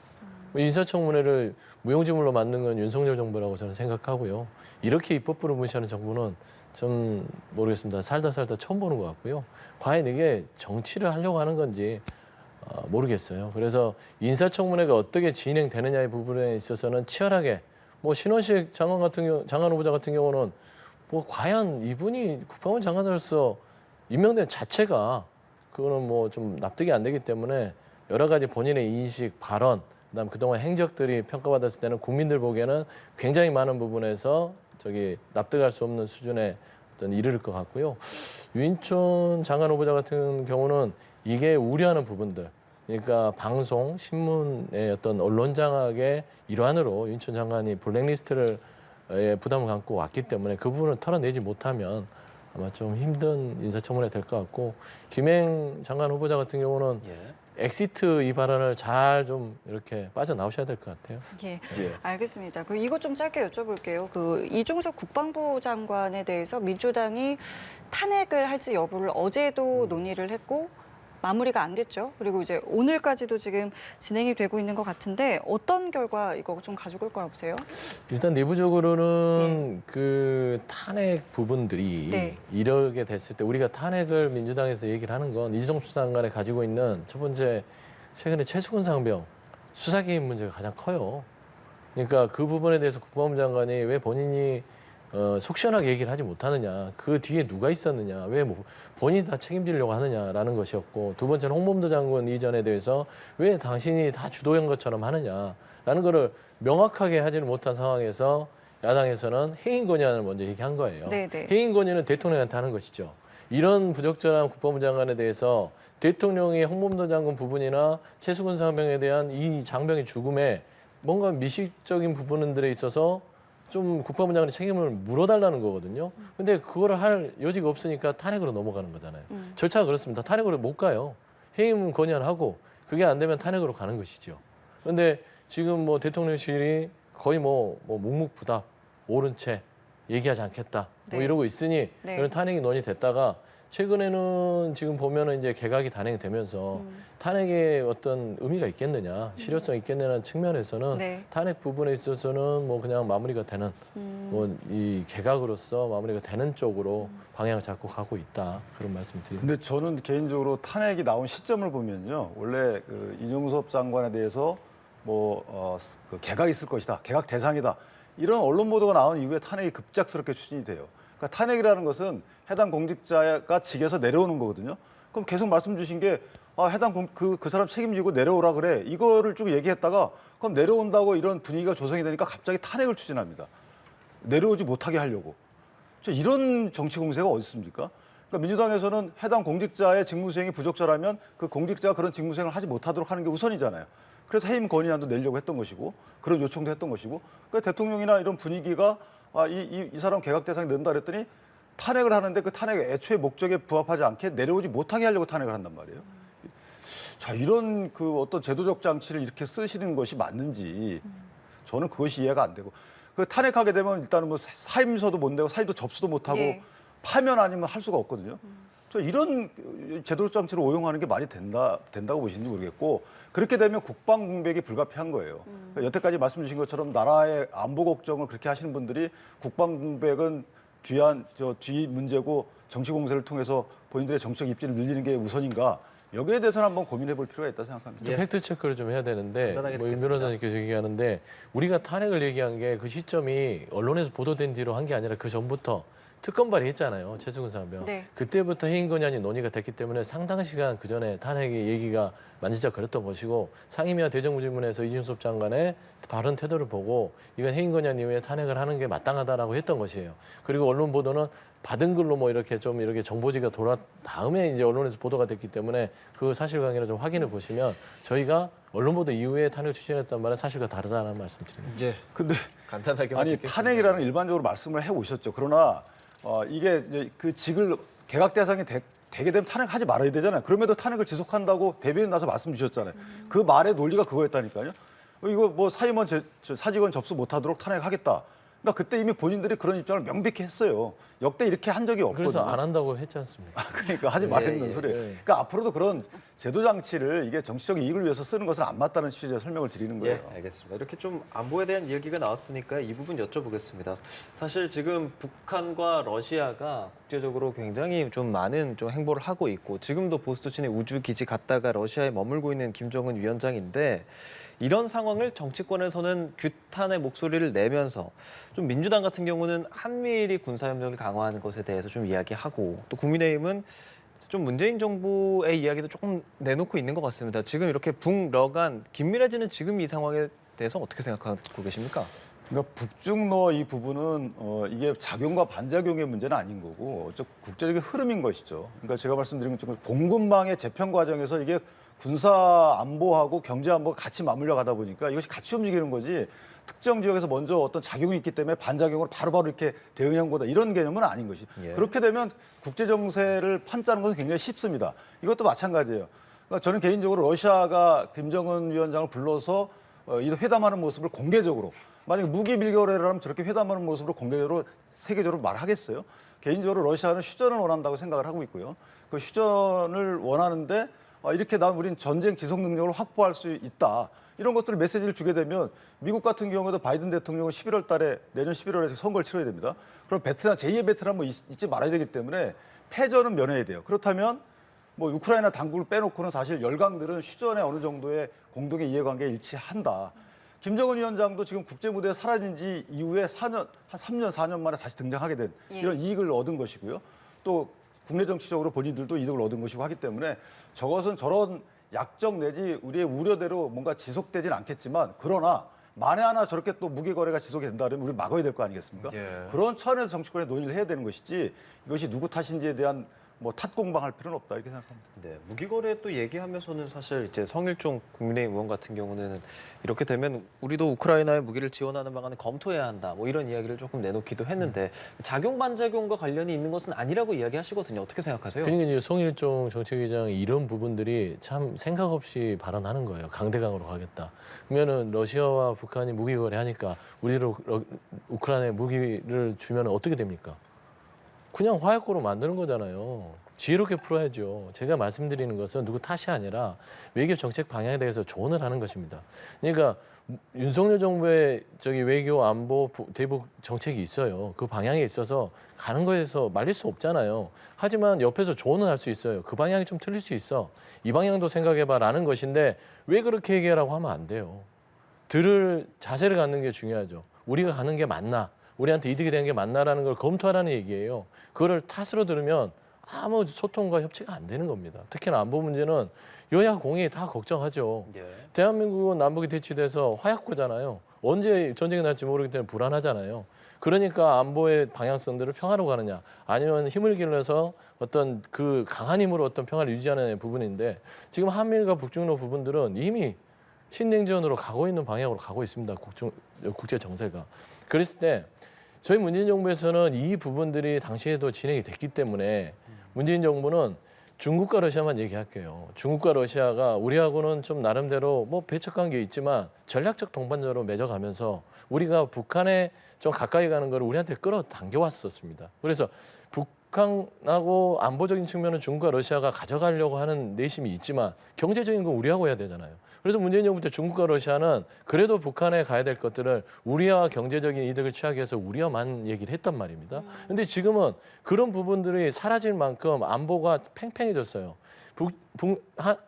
인사청문회를 무용지물로 만든 건 윤석열 정부라고 저는 생각하고요. 이렇게 입법부를 무시하는 정부는 좀 모르겠습니다. 살다 처음 보는 것 같고요. 과연 이게 정치를 하려고 하는 건지 모르겠어요. 그래서 인사청문회가 어떻게 진행되느냐의 부분에 있어서는 치열하게 뭐 신원식 장관 후보자 같은 경우는 뭐 과연 이분이 국방부 장관으로서 임명된 자체가 그거는 뭐 좀 납득이 안 되기 때문에 여러 가지 본인의 인식, 발언, 그다음 그동안 행적들이 평가받았을 때는 국민들 보기에는 굉장히 많은 부분에서 납득할 수 없는 수준에 이르를 것 같고요. 유인촌 장관 후보자 같은 경우는 이게 우려하는 부분들, 그러니까 방송, 신문의 어떤 언론 장악의 일환으로 유인촌 장관이 블랙리스트를 부담을 갖고 왔기 때문에 그 부분을 털어내지 못하면 아마 좀 힘든 인사청문회 될 것 같고 김행 장관 후보자 같은 경우는 엑시트 이 발언을 잘 좀 이렇게 빠져나오셔야 될 것 같아요. 예, 알겠습니다. 그럼 이것 좀 짧게 여쭤볼게요. 그 이종석 국방부 장관에 대해서 민주당이 탄핵을 할지 여부를 어제도 논의를 했고 마무리가 안 됐죠. 그리고 이제 오늘까지도 지금 진행이 되고 있는 것 같은데 어떤 결과 이거 좀 가지고 올 거라고 보세요? 일단 내부적으로는 그 탄핵 부분들이 이러게 됐을 때 우리가 탄핵을 민주당에서 얘기를 하는 건 이종석 수사관이 가지고 있는 첫 번째 최근에 최수근 상병 수사 개입 문제가 가장 커요. 그러니까 그 부분에 대해서 국방부 장관이 왜 본인이 속 시원하게 얘기를 하지 못하느냐, 그 뒤에 누가 있었느냐, 왜 뭐 본인이 다 책임지려고 하느냐라는 것이었고, 두 번째는 홍범도 장관 이전에 대해서 왜 당신이 다 주도한 것처럼 하느냐라는 거를 명확하게 하지를 못한 상황에서 야당에서는 해임 건의안을 먼저 얘기한 거예요. 네네. 해임 건의는 대통령한테 하는 것이죠. 이런 부적절한 국방부 장관에 대해서 대통령이 홍범도 장관 부분이나 최수근 상병에 대한 이 장병의 죽음에 뭔가 미식적인 부분들에 있어서 좀 국방부 장관의 책임을 물어달라는 거거든요. 근데 그거를 할 여지가 없으니까 탄핵으로 넘어가는 거잖아요. 절차가 그렇습니다. 탄핵으로 못 가요. 해임 건의안하고 그게 안 되면 탄핵으로 가는 것이죠. 그런데 지금 뭐 대통령실이 거의 뭐 묵묵부답, 옳은 채 얘기하지 않겠다. 뭐 이러고 있으니 그런 탄핵이 논의됐다가 최근에는 지금 보면은 이제 개각이 단행되면서 탄핵에 어떤 의미가 있겠느냐, 실효성이 있겠느냐는 측면에서는 탄핵 부분에 있어서는 뭐 그냥 마무리가 되는 뭐 이 개각으로서 마무리가 되는 쪽으로 방향을 잡고 가고 있다 그런 말씀드립니다. 근데 저는 개인적으로 탄핵이 나온 시점을 보면요, 원래 그 이종섭 장관에 대해서 그 개각이 있을 것이다, 개각 대상이다 이런 언론 보도가 나온 이후에 탄핵이 급작스럽게 추진이 돼요. 그러니까 탄핵이라는 것은 해당 공직자가 직에서 내려오는 거거든요. 그럼 계속 말씀 주신 게 해당 그 사람 책임지고 내려오라 그래. 이거를 쭉 얘기했다가 그럼 내려온다고 이런 분위기가 조성이 되니까 갑자기 탄핵을 추진합니다. 내려오지 못하게 하려고. 이런 정치 공세가 어디 있습니까? 그러니까 민주당에서는 해당 공직자의 직무 수행이 부적절하면 그 공직자가 그런 직무 수행을 하지 못하도록 하는 게 우선이잖아요. 그래서 해임 건의안도 내려고 했던 것이고 그런 요청도 했던 것이고 그러니까 대통령이나 이런 분위기가 이 사람 개각 대상이 된다 그랬더니 탄핵을 하는데 그 탄핵의 애초에 목적에 부합하지 않게 내려오지 못하게 하려고 탄핵을 한단 말이에요. 자, 이런 그 어떤 제도적 장치를 이렇게 쓰시는 것이 맞는지 저는 그것이 이해가 안 되고 그 탄핵하게 되면 일단은 뭐 사임서도 못 내고 사임도 접수도 못 하고 파면 아니면 할 수가 없거든요. 저 이런 제도 장치를 오용하는 게 말이 된다고 보시는지 모르겠고 그렇게 되면 국방 공백이 불가피한 거예요. 그러니까 여태까지 말씀 주신 것처럼 나라의 안보 걱정을 그렇게 하시는 분들이 국방 공백은 뒤 문제고 정치 공세를 통해서 본인들의 정치적 입지를 늘리는 게 우선인가? 여기에 대해서는 한번 고민해 볼 필요가 있다고 생각합니다. 좀 팩트 체크를 좀 해야 되는데 뭐임 변호사님께서 얘기하는데 우리가 탄핵을 얘기한 게 그 시점이 언론에서 보도된 뒤로 한 게 아니라 그 전부터 특검 발의했잖아요. 최수근 사병. 네. 그때부터 해임 건의안이 논의가 됐기 때문에 상당 시간 그 전에 탄핵의 얘기가 만지작거렸던 것이고 상임위와 대정부질문에서 이준섭 장관의 바른 태도를 보고 이건 해임 건의안 이후에 탄핵을 하는 게 마땅하다라고 했던 것이에요. 그리고 언론 보도는 받은 글로 뭐 이렇게 정보지가 돌아 다음에 이제 언론에서 보도가 됐기 때문에 그 사실관계를 좀 확인해 보시면 저희가 언론 보도 이후에 탄핵 추진했단 말은 사실과 다르다는 말씀드립니다. 이제 근데 간단하게 아니 탄핵이라는 일반적으로 말씀을 해 오셨죠. 그러나 이게 이제 그 직을 개각 대상이 되게 되면 탄핵하지 말아야 되잖아요. 그럼에도 탄핵을 지속한다고 대변인 나서 말씀 주셨잖아요. 그 말의 논리가 그거였다니까요. 이거 뭐 사직원 접수 못하도록 탄핵하겠다. 그러니까 그때 이미 본인들이 그런 입장을 명백히 했어요. 역대 이렇게 한 적이 없거든요. 그래서 안 한다고 했지 않습니까? 그러니까 하지 말라는 소리예요. 그러니까 앞으로도 그런 제도 장치를 이게 정치적 이익을 위해서 쓰는 것은 안 맞다는 취지의 설명을 드리는 거예요. 예, 알겠습니다. 이렇게 좀 안보에 대한 이야기가 나왔으니까 이 부분 여쭤보겠습니다. 사실 지금 북한과 러시아가 국제적으로 굉장히 좀 많은 좀 행보를 하고 있고 지금도 보스토친의 우주 기지 갔다가 러시아에 머물고 있는 김정은 위원장인데 이런 상황을 정치권에서는 규탄의 목소리를 내면서 좀 민주당 같은 경우는 한미일이 군사협력을 강화하는 것에 대해서 좀 이야기하고 또 국민의힘은 좀 문재인 정부의 이야기도 조금 내놓고 있는 것 같습니다. 지금 이렇게 북러간 긴밀해지는 지금 이 상황에 대해서 어떻게 생각하고 계십니까? 그러니까 북중러 이 부분은 이게 작용과 반작용의 문제는 아닌 거고 국제적인 흐름인 것이죠. 그러니까 제가 말씀드린 것처럼 공급망의 재편 과정에서 이게 군사 안보하고 경제 안보가 같이 맞물려 가다 보니까 이것이 같이 움직이는 거지 특정 지역에서 먼저 어떤 작용이 있기 때문에 반작용으로 바로바로 이렇게 대응한 거다 이런 개념은 아닌 것이. 그렇게 되면 국제 정세를 판짜는 것은 굉장히 쉽습니다. 이것도 마찬가지예요. 그러니까 저는 개인적으로 러시아가 김정은 위원장을 불러서 이 회담하는 모습을 공개적으로 만약에 무기 밀거래라면 저렇게 회담하는 모습으로 공개적으로 세계적으로 말하겠어요? 개인적으로 러시아는 휴전을 원한다고 생각을 하고 있고요. 그 휴전을 원하는데 이렇게 우린 전쟁 지속 능력을 확보할 수 있다. 이런 것들을 메시지를 주게 되면 미국 같은 경우에도 바이든 대통령은 11월 달에 내년 11월에 선거를 치러야 됩니다. 그럼 베트남, 제2의 베트남 뭐 잊지 말아야 되기 때문에 패전은 면해야 돼요. 그렇다면 뭐 우크라이나 당국을 빼놓고는 사실 열강들은 휴전에 어느 정도의 공동의 이해관계에 일치한다. 김정은 위원장도 지금 국제 무대에 사라진 지 이후에 한 3년, 4년 만에 다시 등장하게 된 이런 이익을 얻은 것이고요. 또 국내 정치적으로 본인들도 이득을 얻은 것이고 하기 때문에 저것은 저런 약정 내지 우리의 우려대로 뭔가 지속되진 않겠지만 그러나 만에 하나 저렇게 또 무기 거래가 지속이 된다면 우리 막아야 될 거 아니겠습니까? 그런 차원에서 정치권에 논의를 해야 되는 것이지 이것이 누구 탓인지에 대한 뭐 탓공방할 필요는 없다 이렇게 생각합니다. 네, 무기 거래 또 얘기하면서는 사실 이제 성일종 국민의힘 의원 같은 경우는 이렇게 되면 우리도 우크라이나에 무기를 지원하는 방안을 검토해야 한다. 뭐 이런 이야기를 조금 내놓기도 했는데 작용 반작용과 관련이 있는 것은 아니라고 이야기하시거든요. 어떻게 생각하세요? 그러니까 이제 송일종 정책위장이 이런 부분들이 참 생각 없이 발언하는 거예요. 강대강으로 가겠다. 그러면은 러시아와 북한이 무기 거래하니까 우리로 우크라이나에 무기를 주면 어떻게 됩니까? 그냥 화약고로 만드는 거잖아요. 지혜롭게 풀어야죠. 제가 말씀드리는 것은 누구 탓이 아니라 외교 정책 방향에 대해서 조언을 하는 것입니다. 그러니까 윤석열 정부의 외교 안보 대북 정책이 있어요. 그 방향에 있어서 가는 거에서 말릴 수 없잖아요. 하지만 옆에서 조언을 할 수 있어요. 그 방향이 좀 틀릴 수 있어. 이 방향도 생각해봐라는 것인데 왜 그렇게 얘기하라고 하면 안 돼요. 들을 자세를 갖는 게 중요하죠. 우리가 가는 게 맞나? 우리한테 이득이 되는 게 맞나라는 걸 검토하라는 얘기예요. 그거를 탓으로 들으면 아무 소통과 협치가 안 되는 겁니다. 특히나 안보 문제는 여야 공이 다 걱정하죠. 대한민국은 남북이 대치돼서 화약고잖아요. 언제 전쟁이 날지 모르기 때문에 불안하잖아요. 그러니까 안보의 방향성들을 평화로 가느냐 아니면 힘을 길러서 어떤 그 강한 힘으로 어떤 평화를 유지하는 부분인데 지금 한미일과 북중러 부분들은 이미 신냉전으로 가고 있는 방향으로 가고 있습니다. 국제 정세가. 그랬을 때 저희 문재인 정부에서는 이 부분들이 당시에도 진행이 됐기 때문에 문재인 정부는 중국과 러시아만 얘기할게요. 중국과 러시아가 우리하고는 좀 나름대로 뭐 배척 관계 있지만 전략적 동반자로 맺어가면서 우리가 북한에 좀 가까이 가는 걸 우리한테 끌어당겨 왔었습니다. 그래서 북한하고 안보적인 측면은 중국과 러시아가 가져가려고 하는 내심이 있지만 경제적인 건 우리하고 해야 되잖아요. 그래서 문재인 정부 때 중국과 러시아는 그래도 북한에 가야 될 것들을 우리와 경제적인 이득을 취하기 위해서 우리와만 얘기를 했단 말입니다. 근데 지금은 그런 부분들이 사라질 만큼 안보가 팽팽해졌어요.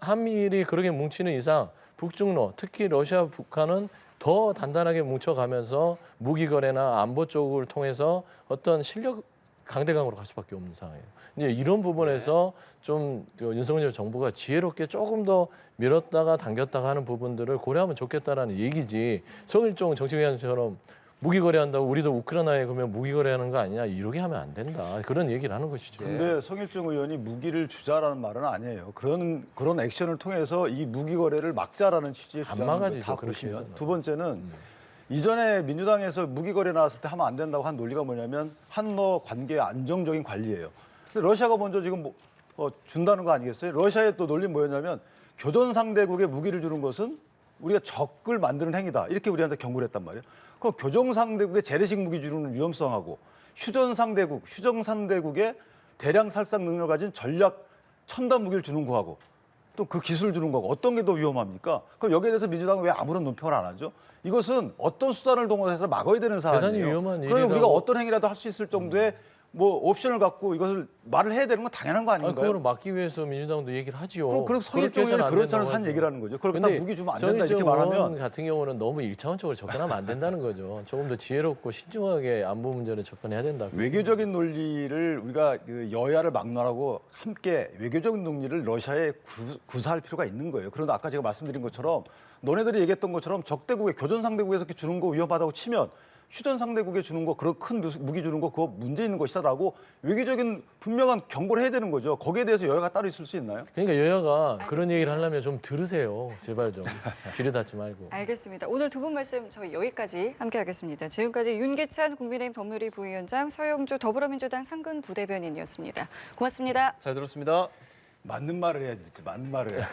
한미일이 그렇게 뭉치는 이상 북중로, 특히 러시아, 북한은 더 단단하게 뭉쳐가면서 무기 거래나 안보 쪽을 통해서 어떤 실력 강대강으로 갈 수밖에 없는 상황이에요. 이제 이런 부분에서 좀 윤석열 정부가 지혜롭게 조금 더 밀었다가 당겼다가 하는 부분들을 고려하면 좋겠다라는 얘기지. 성일종 정치위원처럼 무기 거래한다고 우리도 우크라이나에 그러면 무기 거래하는 거 아니냐 이렇게 하면 안 된다. 그런 얘기를 하는 것이죠. 근데 성일종 의원이 무기를 주자라는 말은 아니에요. 그런 액션을 통해서 이 무기 거래를 막자라는 취지의 주장을 다 보시면 두 번째는 이전에 민주당에서 무기 거래 나왔을 때 하면 안 된다고 한 논리가 뭐냐면 한러 관계의 안정적인 관리예요. 근데 러시아가 먼저 지금 준다는 거 아니겠어요? 러시아의 또 논리는 뭐였냐면 교전 상대국에 무기를 주는 것은 우리가 적을 만드는 행위다. 이렇게 우리한테 경고를 했단 말이에요. 그 교전 상대국에 재래식 무기 주는 위험성하고 휴전 상대국에 대량 살상 능력을 가진 전략 첨단 무기를 주는 거하고 또 그 기술을 주는 거고 어떤 게 더 위험합니까? 그럼 여기에 대해서 민주당은 왜 아무런 논평을 안 하죠? 이것은 어떤 수단을 동원해서 막아야 되는 사안이에요. 대단히 위험한 그러면 우리가 일이라고. 어떤 행위라도 할 수 있을 정도의 뭐 옵션을 갖고 이것을 말을 해야 되는 건 당연한 거 아닌가요? 그걸 막기 위해서 민주당도 얘기를 하지요. 그럼 성일종 의원이 그렇잖아요. 한 얘기라는 거죠. 그걸 딱 무기 주면 안 된다 이렇게 말하면 같은 경우는 너무 일차원적으로 접근하면 안 된다는 거죠. 조금 더 지혜롭고 신중하게 안보 문제를 접근해야 된다. 외교적인 논리를 우리가 그 여야를 막론하고 함께 외교적인 논리를 러시아에 구사할 필요가 있는 거예요. 그런데 아까 제가 말씀드린 것처럼 너네들이 얘기했던 것처럼 적대국에 교전 상대국에서 이렇게 주는 거 위험하다고 치면 휴전 상대국에 주는 거, 그런 큰 무기 주는 거 그거 문제 있는 것이다라고 외교적인 분명한 경고를 해야 되는 거죠. 거기에 대해서 여야가 따로 있을 수 있나요? 그러니까 여야가 그런 얘기를 하려면 좀 들으세요. 제발 좀 귀를 닫지 말고. 알겠습니다. 오늘 두 분 말씀 저희 여기까지 함께하겠습니다. 지금까지 윤기찬 국민의힘 법률위 부위원장, 서영주 더불어민주당 상근 부대변인이었습니다. 고맙습니다. 잘 들었습니다. 맞는 말을 해야지. 맞는 말을 해.